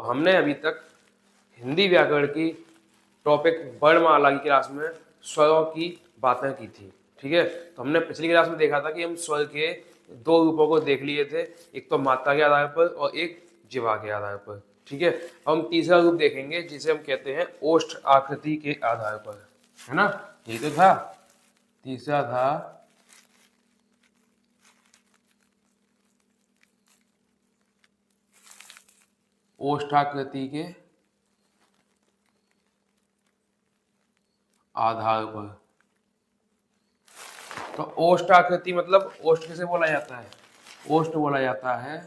हमने अभी तक हिंदी व्याकरण की टॉपिक वर्णमाला की क्लास में स्वरों की बातें की थी। ठीक है, तो हमने पिछली क्लास में देखा था कि हम स्वर के दो रूपों को देख लिए थे, एक तो मात्रा के आधार पर और एक जिह्वा के आधार पर। ठीक है, हम तीसरा रूप देखेंगे जिसे हम कहते हैं ओष्ठ आकृति के आधार पर, है ना। ये तो था, तीसरा था ओष्ठाकृति के आधार पर। तो ओष्ठ आकृति मतलब ओष्ठ किसे बोला जाता है? ओष्ठ बोला जाता है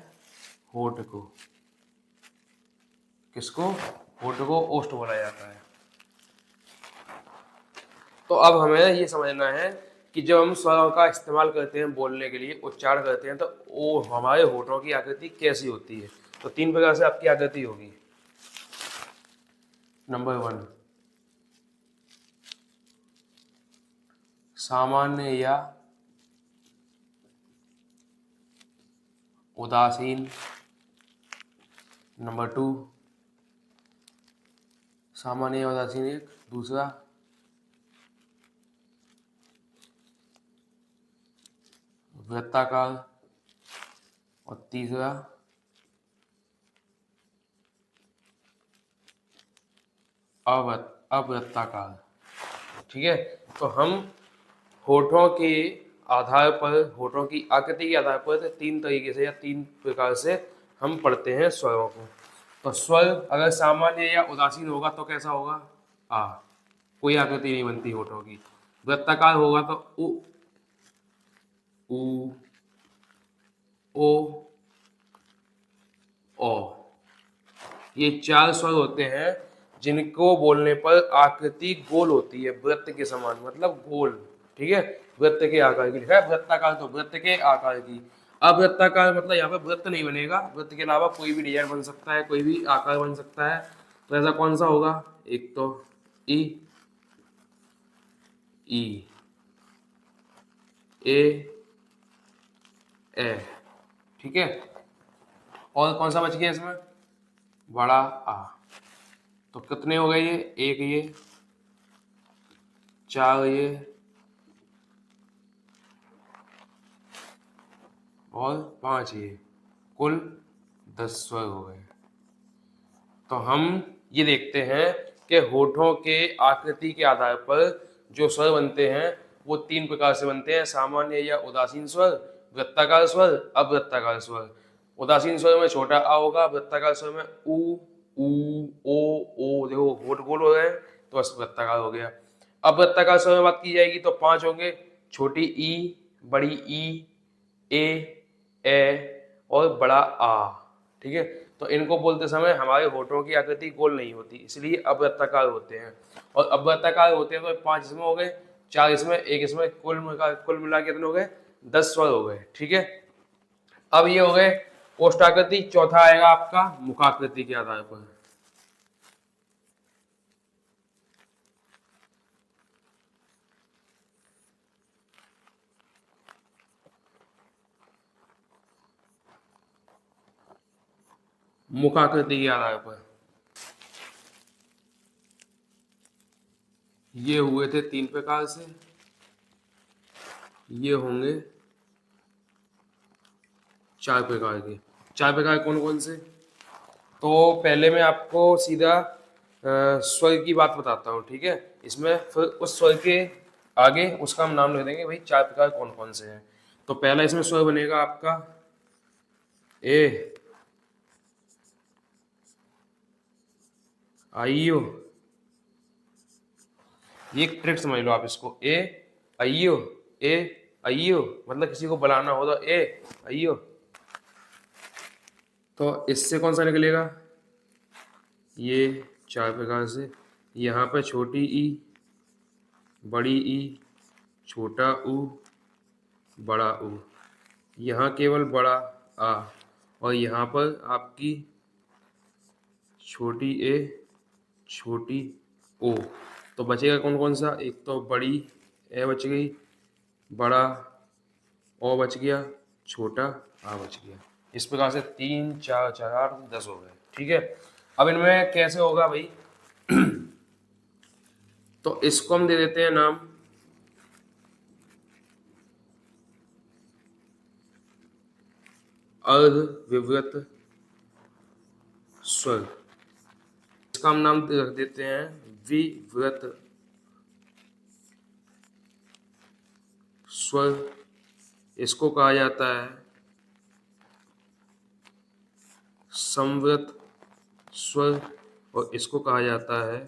होठ को। किसको? होठ को ओष्ठ बोला जाता है। तो अब हमें ये समझना है कि जब हम स्वरों का इस्तेमाल करते हैं बोलने के लिए, उच्चारण करते हैं, तो वो हमारे होठों की आकृति कैसी होती है। तो तीन प्रकार से आपकी आकृति होगी। नंबर 1, सामान्य या उदासीन। नंबर 2, सामान्य या उदासीन एक। दूसरा वृत्ताकार और तीसरा अवृत्ताकार। ठीक है, तो हम होठों के आधार पर, होठों की आकृति के आधार पर तीन तरीके से या तीन प्रकार से हम पढ़ते हैं स्वरों को। तो स्वर अगर सामान्य या उदासीन होगा तो कैसा होगा? आ, कोई आकृति नहीं बनती होठों की। वृत्ताकार होगा तो उ, ऊ, ओ, ओ। ये चार स्वर होते हैं जिनको बोलने पर आकृति गोल होती है, वृत्त के समान, मतलब गोल। ठीक है, वृत्त के आकार की लिखा है, वृत्ताकार तो वृत्त के आकार की। अवृत्ताकार मतलब यहाँ पे वृत्त नहीं बनेगा, वृत्त के अलावा कोई भी डिजाइन बन सकता है, कोई भी आकार बन सकता है। तो ऐसा कौन सा होगा? एक तो ई, ई, ए। ठीक है, और कौन सा बच गया इसमें? बड़ा आ। तो कितने हो गए ये? एक ये, चार ये, और 5 ये, कुल 10 स्वर हो गए। तो हम ये देखते हैं कि होठों के आकृति के आधार पर जो स्वर बनते हैं वो तीन प्रकार से बनते हैं: सामान्य या उदासीन स्वर, वृत्ताकार स्वर, अवृत्ताकार स्वर। उदासीन स्वर में छोटा आ होगा, वृत्ताकार स्वर में ऊ, ओ। देखो होठ गोल हो गए तो बस वृत्ताकार हो गया। अवृत्ताकार स्वर में बात की जाएगी तो 5 होंगे: छोटी ई, बड़ी ई, ए और बड़ा आ। ठीक है, तो इनको बोलते समय हमारे होठों की आकृति गोल नहीं होती, इसलिए अवृत्ताकार होते हैं। और अवृत्ताकार होते हैं तो 5 इसमें हो गए, 4 इसमें, 1 इसमें, कुल मिला के कितने हो गए? 10 स्वर हो गए। ठीक है, अब ये हो गए ओष्ठाकृति। चौथा आएगा आपका मुखाकृति के आधार पर। मुखाकृति के आधार पर ये हुए थे 3 प्रकार से, ये होंगे 4 प्रकार के। 4 प्रकार कौन कौन से? तो पहले मैं आपको सीधा स्वर की बात बताता हूँ। ठीक है, इसमें फिर उस स्वर के आगे उसका हम नाम लिख देंगे, भाई 4 प्रकार कौन कौन से हैं। तो पहला इसमें स्वर बनेगा आपका ए, आइयो। ये एक ट्रिक समझ लो आप इसको, ए आइयो, ए आइयो, मतलब किसी को बुलाना हो तो ए आइयो। तो इससे कौन सा निकलेगा? ये 4 प्रकार से। यहाँ पे छोटी ई, बड़ी ई, छोटा ऊ, बड़ा ऊ। यहाँ केवल बड़ा आ, और यहाँ पर आपकी छोटी ए, छोटी ओ। तो बचेगा कौन कौन सा? एक तो बड़ी ए बच गई, बड़ा ओ बच गया, छोटा आ बच गया। इस प्रकार से 3, 4, 4, 8, 10 हो गए। ठीक है, अब इनमें कैसे होगा भाई, तो इसको हम दे देते हैं नाम अर्धविव्रत स्वर। इसका हम नाम रख देते हैं विव्रत स्वर। इसको कहा जाता है संवृत स्वर और इसको कहा जाता है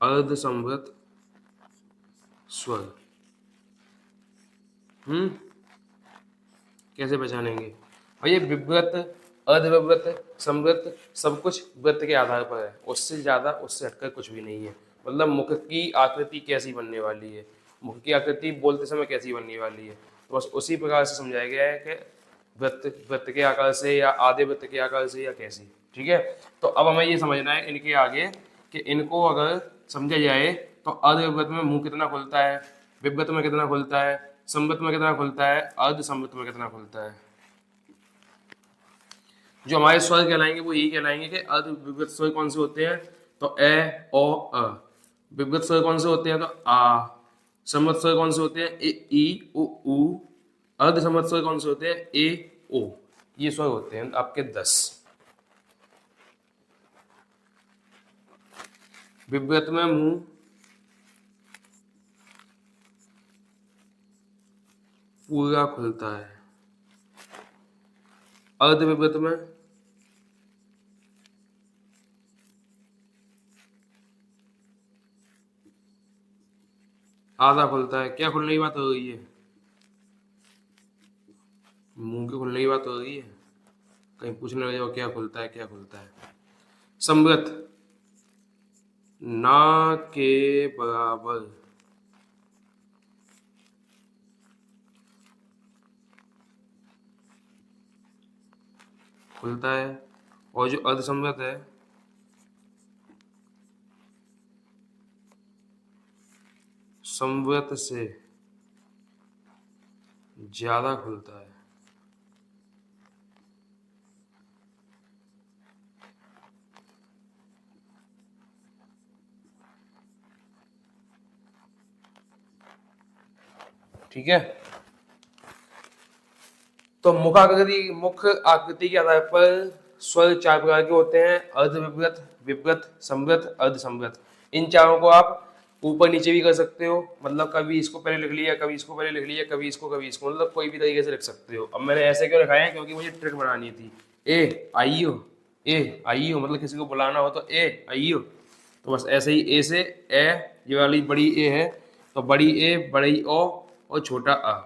अर्धसंवृत स्वर। कैसे पहचानेंगे? और ये विव्रत, अर्धविव्रत, संवृत सब कुछ वृत्त के आधार पर है, उससे ज्यादा उससे हटकर कुछ भी नहीं है। मतलब मुख की आकृति कैसी बनने वाली है, मुख की आकृति बोलते समय कैसी बनने वाली है, तो बस उसी प्रकार से समझाया गया है कि वृत्त के आकार से या आधे वृत्त के आकार से या कैसी। ठीक है, तो अब हमें ये समझना है इनके आगे कि इनको अगर समझा जाए तो अर्धविव्रत में मुंह कितना खुलता है, विव्रत में कितना खुलता है, संवृत में कितना खुलता है, अर्ध संवृत में कितना खुलता है। जो हमारे स्वर कहलाएंगे वो यही कहलाएंगे कि अर्धविव्रत स्वर कौन से होते हैं, तो ए ओ अ। विव्रत स्वर कौन से होते हैं, तो आ। संवृत स्वर कौन से होते हैं, ए ई उ ऊ। अर्ध संवृत स्वर कौन से होते हैं, ए ओ। ये स्वर होते हैं आपके 10। विव्रत में मुंह पूरा खुलता है, अर्धविव्रत में आधा खुलता है। क्या खुलने की बात हो रही है, मुंह के खुलने की बात हो रही है, कहीं पूछने लगे जाओ क्या खुलता है क्या खुलता है। संवृत ना के बराबर खुलता है, और जो अर्धसंवृत है संवृत से ज्यादा खुलता है। ठीक है, तो मुख आकृति के आधार पर स्वर 4 प्रकार के होते हैं, अर्धविव्रत, विव्रत, संवृत, अर्धसंवृत। इन चारों को आप ऊपर नीचे भी कर सकते हो, मतलब कभी इसको पहले लिख लिया, कभी इसको पहले लिख लिया, कभी इसको, मतलब कोई भी तरीके से लिख सकते हो। अब मैंने ऐसे क्यों लिखा है, क्योंकि मुझे ट्रिक बनानी थी। ए आइयो, ए आइयो, मतलब किसी को बुलाना हो तो ए आइयो, तो बस ऐसे ही ए से ए, ये वाली बड़ी ए है तो बड़ी ए, बड़ी ओ और छोटा आ।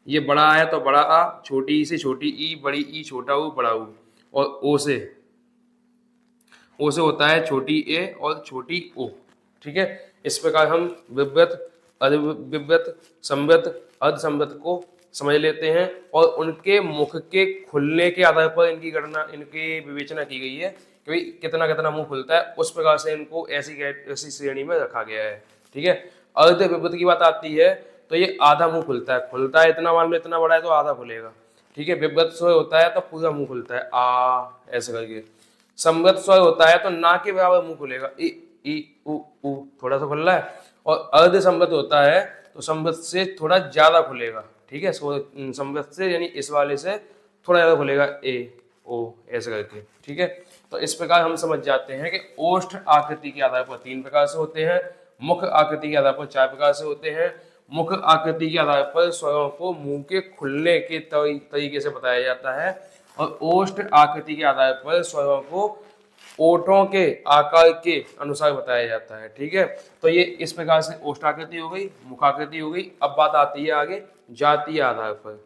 ये बड़ा आया तो बड़ा आ, छोटी ई से छोटी ई, बड़ी ई, छोटा ऊ, बड़ा ऊ। और ओ से होता है छोटी ए और छोटी ओ। ठीक है, इस प्रकार हम विव्रत, अर्धविव्रत, संवृत, अर्धसंवृत को समझ लेते हैं और उनके मुख के खुलने के आधार पर इनकी गणना, इनकी विवेचना की गई है कि कितना कितना मुंह खुलता है, उस प्रकार से इनको ऐसी श्रेणी में रखा गया है। ठीक है, अर्धविव्रत की बात आती है तो ये आधा मुंह खुलता है इतना, मान लो इतना बड़ा है तो आधा खुलेगा। ठीक है, विव्रत स्वर होता है तो पूरा मुंह खुलता है, आ ऐसे करके। संवृत स्वर होता है तो ना के बराबर मुंह खुलेगा, ई उ ऊ, थोड़ा सा खुल रहा है। और अर्ध संवृत होता है तो संवृत से थोड़ा ज्यादा खुलेगा। ठीक है, संवृत से यानी इस वाले से थोड़ा ज्यादा खुलेगा, ए ओ ऐसे करके। ठीक है, तो इस प्रकार हम समझ जाते हैं कि ओष्ठ आकृति के आधार पर 3 प्रकार से होते हैं, मुख आकृति के आधार पर 4 प्रकार से होते हैं। मुख आकृति के आधार पर स्वरों को मुंह के खुलने के तरीके से बताया जाता है और ओष्ठ आकृति के आधार पर स्वरों को ओठों के आकार के अनुसार बताया जाता है। ठीक है, तो ये इस प्रकार से ओष्ठ आकृति हो गई, मुख आकृति हो गई। अब बात आती है आगे जातीय आधार पर।